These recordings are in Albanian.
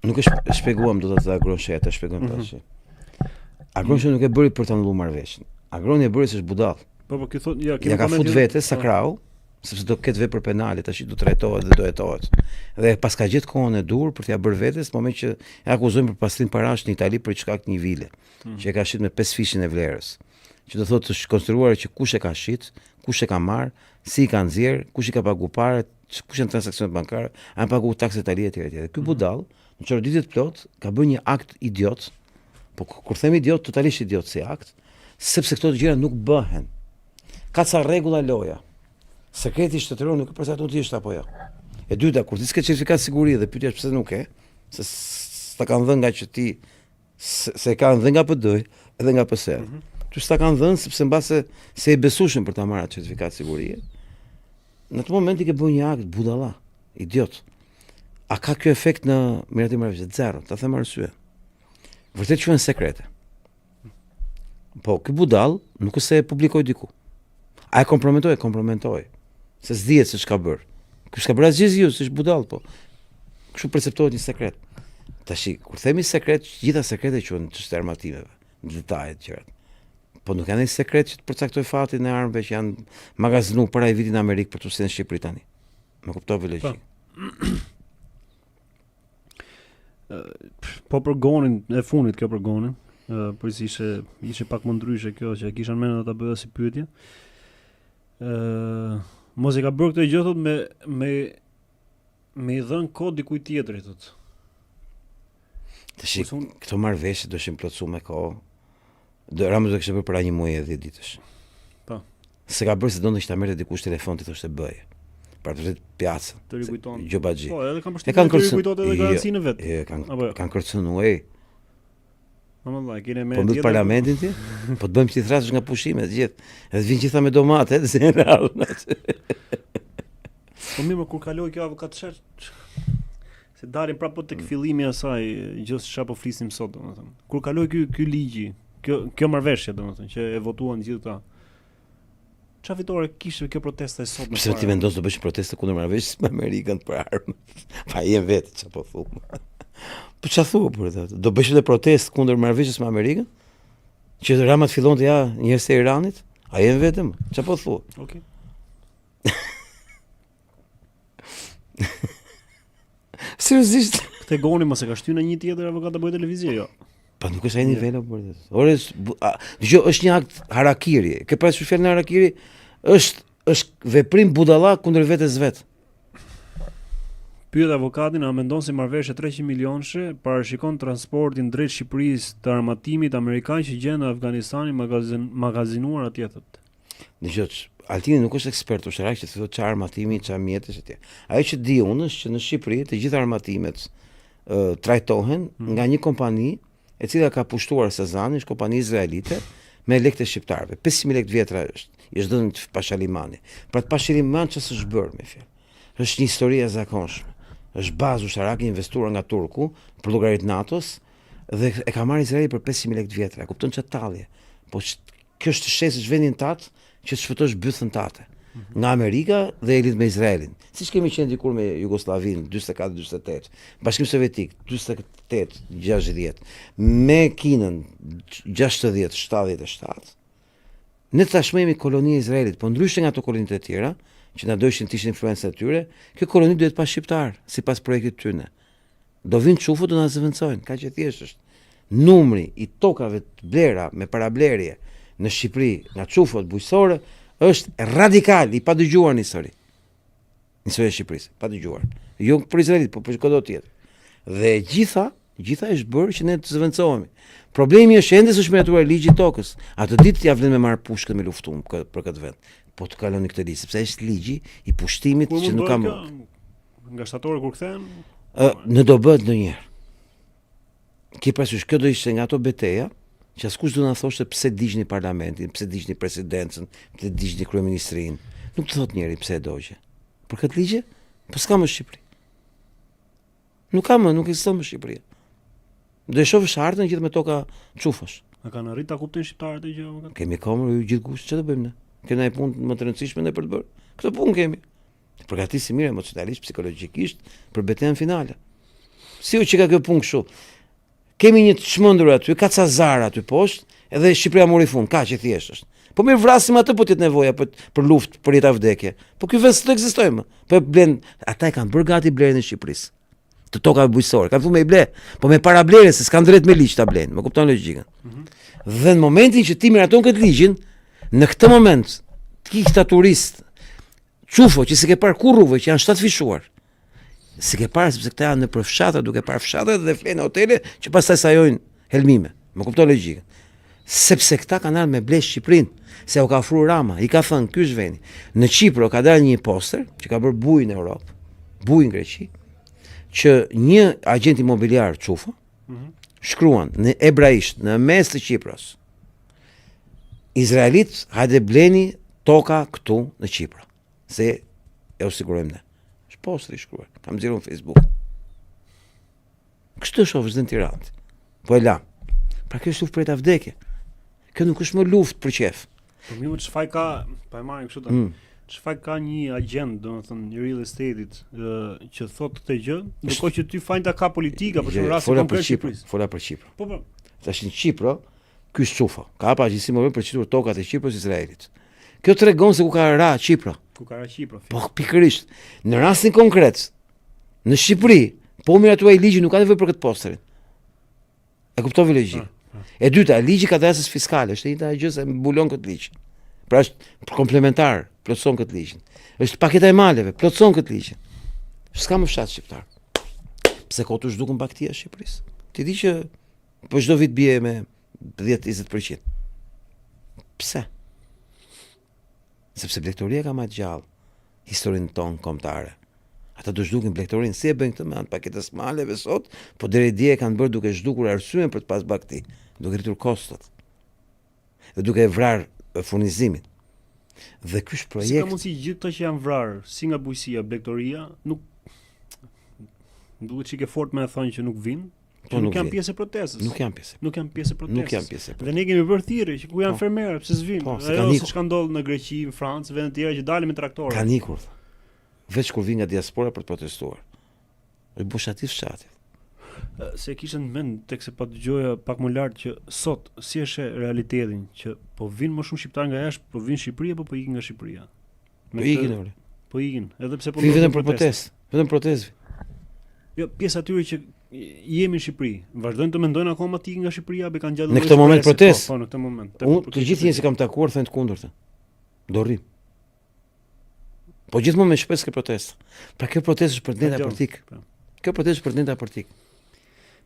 Nuk e shpjeguam do të Agronshe, ta shpjegojmë tash. Agronshe nuk e bëri për ta ndulluar marrëveshjen. Agroni e bëri se është budall. Po ky thot, ja ka fut vetes sakrau, sepse do ketë vepër penale, tash do trajtohet dhe do hetohet. Dhe pas ka gjetë kohën e dur për t'ia bërë vetes, në moment që e akuzojnë për pastrim parash në Itali për shkak të një vile, që e ka shit me 5 fishin e vlerës. Që do thotë është konstruar që kush e ka shit, kush e ka marr, si i ka nxjerr, kush i ka pagu parat, kush janë transaksionet bankare, a pagu taksat italiane etj. Ky budall, në çorditë plot, ka bërë një akt idiot. Po kur them idiot, totalisht idiot si akt, sepse këto të gjëra nuk bëhen. Ka ca rregulla loja. Sekreti shtetëror nuk e përcakton ti është apo jo. E dyta, kur ti s'ke certifikat sigurie dhe pyetja është pse nuk e, se s'ta kanë dhënë nga që ti se kanë dhënë nga PD edhe nga PS. Ty s'ta kanë dhënë sepse mbase se e besueshëm për ta marrë certifikat sigurie. Në atë moment i ke bërë një akt budalla, idiot. A ka ky efekt në miratim marrëveshje? Zero, ta them arsye. Vërtet quhen sekrete. Po, ky budall nuk është se e publikoi diku. A e kompromentoi. Se s'dihet se ç'ka bër. Ky s'ka bërë asgjë ju, s'është budall, po. Kështu perceptohet një sekret. Tashi, kur themi sekret, gjitha sekretet quhen çështje armatimeve, në detajet gjërat. Po nuk janë një sekret që të përcaktoj fatin e armëve që janë magazinuar para i vitit në Amerikë për të ushtruar në Shqipëri tani. Më kuptove logjikën. Po për gonin e fundit kjo për gonin, por ishte pak më ndryshe kjo që kisha në mendje ta bëja si pyetje. Mos e ka bërë këtë gjë thot me i dhën kod dikujt tjetrit thot. Tash këto marrëveshje do ishin plotsuar me kohë. Ramos do kishte bërë para një muaji e 10 ditësh. Po. Se ka bërë se donte ta merrte dikush telefon ti thoshte bëje. Pra të pjacën. Të rikujton. Gjobaxhi. Po, edhe kanë përshtypjen të rikujtohet edhe garancinë vet. Kanë kërcënuar. Valla, kene me po në parlamentin ti? Po të bëjmë ti thrasësh nga pushimet gjithë. Edhe vin gjitha me domate, se në radhë. Po mirë, kur kaloi kjo avokatësher, se dalim prapë tek fillimi i asaj, gjithë çfarë po flisim sot, domethënë. Kur kaloi ky ligji, kjo marrëveshje domethënë që e votuan gjithë ta. Çfarë fitore kishte kjo protesta e sot? Pse ti mendon se do bësh protestë kundër marrëveshjes me Amerikën për armë? Pa jem vetë çfarë po thua. Po çfarë thua për këtë? Do bësh edhe protestë kundër marrëveshjes me Amerikën? Që Rama të fillonte ja njerëz të Iranit? A jem vetëm? Çfarë po thua? Okej. Seriozisht? Këtë goni mos e ka shtynë në një tjetër avokat të bëjë televizion, jo. Po nuk është ai niveli për të. Ore, dëgjoj, është një akt harakiri. Ke parasysh fjalën harakiri? Është veprim budalla kundër vetes vet. Pyet avokatin a mendon se marrëveshja 300 milionëshe parashikon transportin drejt Shqipërisë të armatimit amerikan që gjen në Afganistanin magazinuar atje thotë. Dëgjoj, Altini nuk është ekspert ushtarak që thotë çfarë armatimi, çfarë mjetesh etj. Ajo që di unë është që në Shqipëri të gjitha armatimet trajtohen nga një kompani e cila ka pushtuar Sezani, është kompani izraelite me lekë të shqiptarëve. 500.000 lekë vjetra është dhënë Pashalimani. Pra të Pashaliman ç'është është bërë me fjalë. Është një histori e zakonshme. Është bazë ushtarake investuar nga Turku për llogarit NATO-s dhe e ka marrë Izraeli për 500.000 lekë vjetra. Kupton çfarë tallje? Po kjo është shesësh vendin tat që të shfutosh bythën tate. Nga Amerika dhe elit me Izraelin. Siç kemi qenë dikur me Jugosllavinë 44-48, Bashkimin Sovjetik 48-60, me Kinën 60-77. Ne tashmë jemi kolonia e Izraelit, po ndryshe nga ato kolonitë e tjera, që na dojshin të ishin influencë e tyre, kjo koloni duhet pa shqiptar, sipas projektit tyne. Do vinë çufut do na zëvendësojnë, kaq e thjeshtë është. Numri i tokave të blera me parablerje në Shqipëri nga çufot bujqësore është radikal i pa dëgjuar në histori. Në histori e Shqipërisë, pa dëgjuar. Jo për Izraelit, po për çdo tjetër. Dhe gjitha është bërë që ne të zëvendësohemi. Problemi është ende s'është miratuar ligji i tokës. Atë ditë ja vlen me marr pushkën me luftum për këtë vend. Po të kaloni këtë ligj, sepse është ligji i pushtimit që nuk ka më. Nga shtatorë kur kthehen? Në do bëhet ndonjëherë. Ki parasysh kjo do ishte nga ato betejë që askush do na thoshte pse digjni parlamentin, pse digjni presidencën, pse digjni kryeministrinë. Nuk të thot njeri pse e dogje. Për këtë ligje, po s'ka më Shqipëri. Nuk ekziston më Shqipëria. Do e shohësh hartën gjithë me toka çufash. A kanë arritur ta kuptojnë shqiptarët e gjë? Kemi komur ju gjithë kusht, ç'do bëjmë ne? Kena një punë më të rëndësishme ne për të bërë. Këtë punë kemi. Të përgatisim mirë emocionalisht, psikologjikisht për betejën finale. Si u që ka kjo punë kështu? Kemi një të çmendur aty, ka ca zara aty poshtë, edhe Shqipëria mori fund, kaq e thjesht është. Po mirë vrasim atë po t'jet nevoja për luftë, për jetë vdekje. Po ky vend s'do ekzistojë më. Po blen, ata e kanë bërë gati blerjen e Shqipërisë. Të tokave bujqësore, kanë filluar me i ble, po me para blerjes se s'kan drejt me ligj ta blenë, më kupton logjikën. Dhe në momentin që ti miraton këtë ligjin, në këtë moment ti këta turist çufo që s'e ke parë kur rrugëve që janë shtat fishuar. S'e ke parë sepse këta janë në për fshatra, duke parë fshatrat dhe flenë hotele që pastaj sajojnë helmime. Më kupton logjikën. Sepse këta kanë ardhur me blesh Shqipërinë, se u ka ofruar Rama, i ka thënë ky është vendi. Në Çipër ka dalë një poster që ka bërë bujë në Europë, bujë në Greqi, që një agent imobiliar çufo shkruan në ebraisht në mes të Çipros. Izraelit hajde bleni toka këtu në Çipër. Se e u sigurojmë ne. Është postri i shkruar. Kam nxjerrur në Facebook. Kështu shohësh në Tiranë. Po e la. Pra kjo është luftë për ta vdekje. Kjo nuk është më luftë për qef. Po mirë, çfarë ka, pa e marrim kështu ta. Çfarë ka një agent, domethënë i real estate-it, që thotë këtë gjë, ndërkohë që ty fajta ka politika, për shembull rasti konkret Shqipërisë. Fola për Çipër. Po. Tash në Çipër, ky çufa, ka pa gjithësi më për qitur tokat e Çipros Izraelit. Kjo tregon se ku ka ra Çipër. Ku ka ra Çipër. Po pikërisht, në rastin konkret, në Shqipëri, po miratuaj ligji nuk ka nevojë për këtë posterin. E kuptove logjikën. E dyta, ligji ka dasës fiskale, është një gjë se mbulon këtë ligj. Pra është komplementar, plotson këtë ligjin. Është paketa e maleve, plotson këtë ligjin. S'ka më fshat shqiptar. Pse kotu zhdukën baktia e Shqipërisë? Ti di që po çdo vit bie me 10-20%. Pse? Sepse blegtoria ka më të gjallë historinë tonë kombëtare. Ata do zhdukin blegtorinë, si e bëjnë këtë me anë paketës maleve sot, po deri dje e kanë bërë duke zhdukur arsyen për të pas bakti, duke rritur kostot. Dhe duke vrarë furnizimin. Dhe ky është projekt. Si ka mundësi gjithë këto që janë vrarë, si nga bujqësia, blegtoria, nuk duhet çike fort më e thonë që nuk vinë, që nuk janë pjesë e protestës. Nuk janë pjesë. Nuk janë pjesë e protestës. Nuk janë pjesë. Dhe ne kemi bërë thirrje që ku janë fermerë, pse s'vinë. Ajo siç ka ndodhur në Greqi, në Francë, vende të tjera që dalin me traktorë. Kanë ikur. Veç kur vinë nga diaspora për të protestuar. Është bushativ fshati. Se kisha në mend tek se pa dëgjoja pak më lart që sot si është realitetin që po vinë më shumë shqiptar nga jashtë, po vinë në Shqipëri apo po ikin nga Shqipëria? Po ikin ore. Po ikin, edhe pse po vetëm për protestë, vetëm protestë. Jo, pjesa atyre që jemi në Shqipëri, vazhdojnë të mendojnë akoma të ikin nga Shqipëria apo kanë gjatë në këtë moment protestë. Po, në këtë moment. Unë të gjithë njerëzit që kam takuar thonë të kundërtën. Do rrim. Po gjithmonë me shpresë këtë protestë. Pra kjo protestë është për ndërta politik. Kjo protestë është për ndërta politik.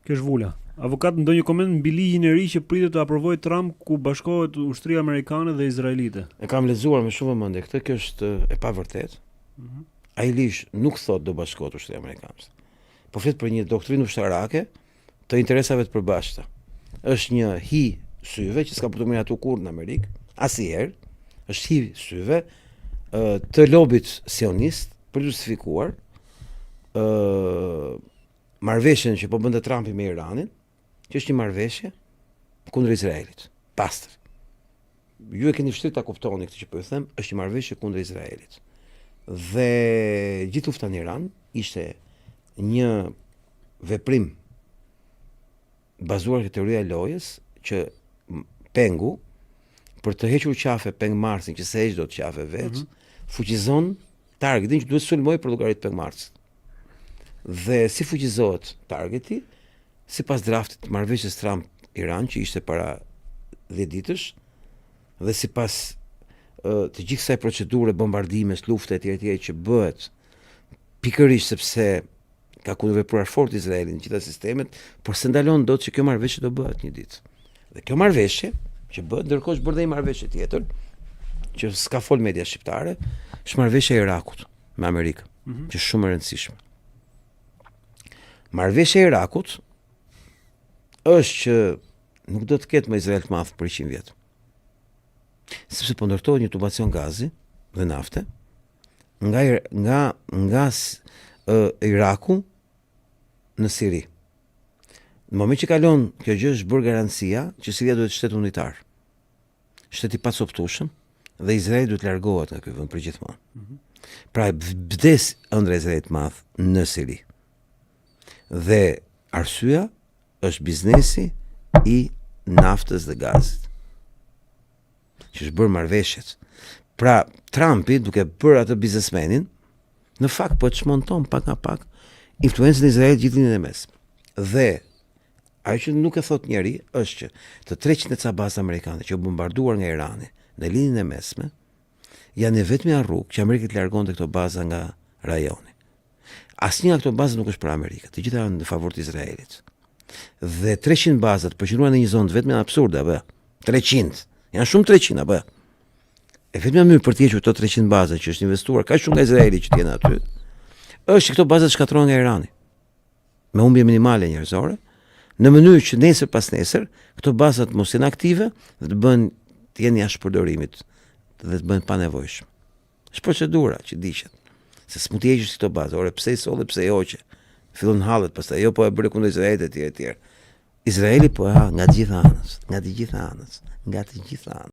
Kjo është vula. Avokat, ndonjë koment mbi ligjin e ri që pritet të aprovojë Trump ku bashkohet ushtria amerikane dhe izraelite? E kam lexuar me shumë vëmendje. Këtë kjo është e pavërtetë. Ai ligj nuk thotë do bashkohet ushtria amerikane. Po flet për një doktrinë ushtarake të interesave të përbashkëta. Është një hi syve që s'ka për të miratu kurrë në Amerikë, asnjëherë. Është hi syve të lobit sionist për justifikuar marrëveshjen që po bënte Trumpi me Iranin, që është një marrëveshje kundër Izraelit. Pastër. Ju e keni vështirë ta kuptoni këtë që po ju them, është një marrëveshje kundër Izraelit. Dhe gjithë lufta në Iran ishte një veprim bazuar te teoria e lojës që pengu për të hequr qafe pengmarsin që se heq do të qafe vetë, fuqizon targetin që duhet sulmoj për llogarit pengmarsit. Dhe si fuqizohet targeti, sipas draftit të marrëveshjes Trump-Iran që ishte para 10 ditësh, dhe sipas të gjithë kësaj procedure bombardimes, lufte etj që bëhet pikërisht sepse ka kundërvepruar fort Izraeli në gjitha sistemet, por se ndalon dot që kjo marrëveshje do bëhet një ditë. Dhe kjo marrëveshje që bëhet ndërkohë është bërë dhe një marrëveshje tjetër që s'ka fol media shqiptare, është marrëveshja e Irakut me Amerikën, që është shumë e rëndësishme. Marrëveshja e Irakut është që nuk do të ketë më Izrael të madh për 100 vjet. Sepse po ndërtohet një tubacion gazi dhe nafte nga Iraku në Siri. Në moment që kalon kjo gjë është bërë garancia që Siria duhet shtet unitar. Shtet i pacoptueshëm dhe Izraeli duhet largohet nga ky vend përgjithmonë. Pra vdes ëndra e Izraelit të madh në Siri. Dhe Arsyeja është biznesi i naftës dhe gazit, që është bërë marrëveshjet. Pra, Trumpi, duke bërë atë biznesmenin, në fakt po të shmonton pak nga pak influencën e Izraelit gjithë linjën e mesme. Dhe ajo që nuk e thot njeri është që të 300 e ca baza amerikane që u bombarduar nga Irani në linjën e mesme, janë e vetmja rrugë që Amerika të largonte këto baza nga rajoni. Asnjë nga këto baza nuk është për Amerikën, të gjitha janë në favor të Izraelit. Dhe 300 bazat përqendruar në një zonë vetëm janë absurde, apo? 300. Janë shumë 300, apo? E vetmja mënyrë për të hequr këto 300 baza që është investuar kaq shumë nga Izraeli që të jenë aty, është që këto baza shkatërrohen nga Irani. Me humbje minimale njerëzore, në mënyrë që nesër pas nesër këto baza të mos jenë aktive dhe të jenë jashtë përdorimit dhe të bëhen panevojshme. Është procedura që diqet. Se s'mund të heqësh këto baza, ore pse i solle, pse i hoqe. Fillon hallet, pastaj jo po e bëre kundër Izraelit etj etj. Izraeli po nga të gjitha anës, nga të gjitha anës, nga të gjitha anës.